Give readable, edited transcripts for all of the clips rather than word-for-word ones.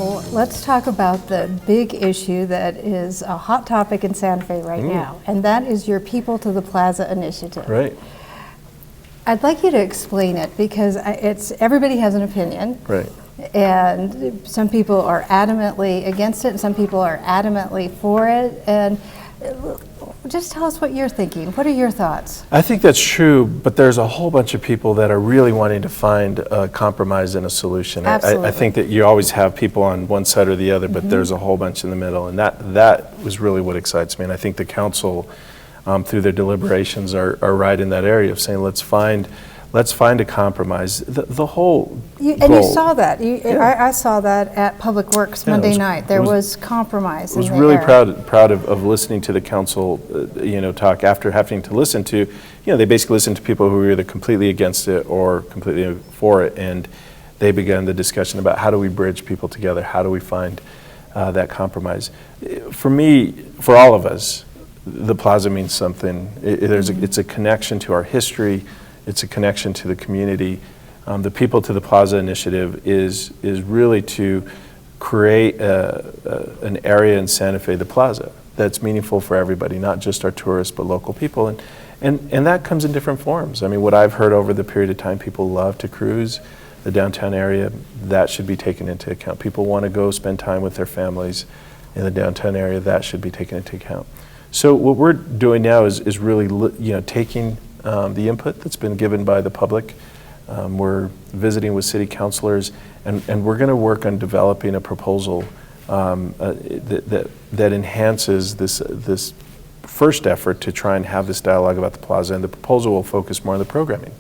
Well, let's talk about the big issue that is a hot topic in Santa Fe right now, and that is your People to the Plaza initiative. Right. I'd like you to explain it because everybody has an opinion. Right. And some people are adamantly against it, and some people are adamantly for it. And just tell us what you're thinking. What are your thoughts? I think that's true, but there's a whole bunch of people that are really wanting to find a compromise and a solution. Absolutely. I think that you always have people on one side or the other, but there's a whole bunch in the middle, and that was really what excites me. And I think the council, through their deliberations, are right in that area of saying, let's find a compromise. The whole And goal, you saw that. I saw that at Public Works Monday night. There was compromise. I was really proud of listening to the council, talk after having to listen to, they basically listened to people who were either completely against it or completely for it, and they began the discussion about how do we bridge people together, how do we find that compromise. For me, for all of us, the plaza means something. It's a connection to our history. It's a connection to the community. The People to the Plaza initiative is really to create an area in Santa Fe, the plaza, that's meaningful for everybody, not just our tourists, but local people. And that comes in different forms. I mean, what I've heard over the period of time, people love to cruise the downtown area. That should be taken into account. People want to go spend time with their families in the downtown area. That should be taken into account. So what we're doing now is really, taking the input that's been given by the public. We're visiting with city councilors, and we're going to work on developing a proposal that enhances this first effort to try and have this dialogue about the plaza, and the proposal will focus more on the programming.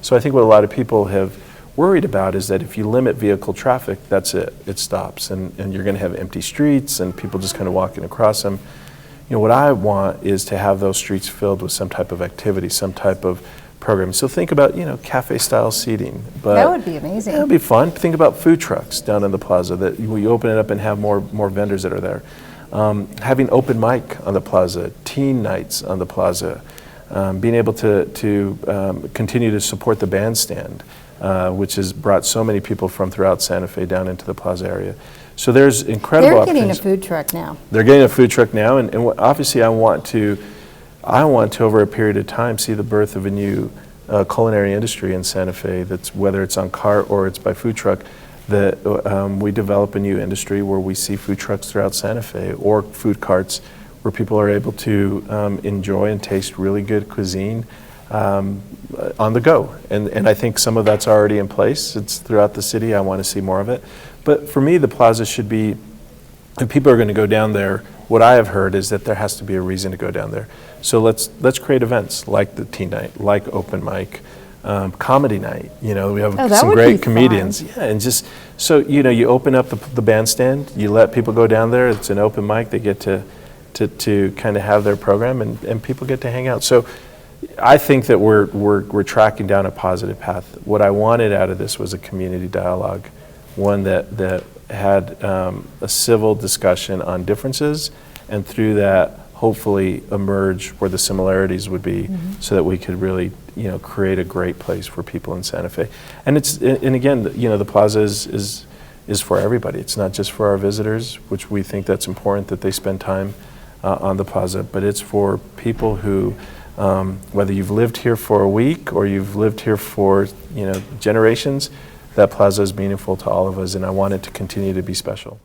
So I think what a lot of people have worried about is that if you limit vehicle traffic, that's it. It stops, and you're going to have empty streets and people just kind of walking across them. What I want is to have those streets filled with some type of activity, some type of program. So think about, cafe-style seating. But that would be amazing. That would be fun. Think about food trucks down in the plaza, that we open it up and have more vendors that are there. Having open mic on the plaza, teen nights on the plaza, being able to continue to support the bandstand, which has brought so many people from throughout Santa Fe down into the plaza area. So there's incredible opportunities. They're getting a food truck now. They're getting a food truck now, and obviously I want to, over a period of time, see the birth of a new culinary industry in Santa Fe. That's whether it's on cart or it's by food truck. That we develop a new industry where we see food trucks throughout Santa Fe, or food carts where people are able to enjoy and taste really good cuisine on the go. And I think some of that's already in place. It's throughout the city. I want to see more of it. But for me, the plaza should be, if people are going to go down there, what I have heard is that there has to be a reason to go down there. So let's create events like the teen night, like open mic, comedy night. We have some great comedians. Fun. Yeah, and just so you open up the bandstand, you let people go down there. It's an open mic. They get to kind of have their program, and people get to hang out. So I think that we're tracking down a positive path. What I wanted out of this was a community dialogue, one that had a civil discussion on differences, and through that hopefully emerge where the similarities would be, so that we could really create a great place for people in Santa Fe. And again, the plaza is for everybody. It's not just for our visitors, which we think that's important that they spend time on the plaza, but it's for people who, whether you've lived here for a week or you've lived here for generations, that plaza is meaningful to all of us, and I want it to continue to be special.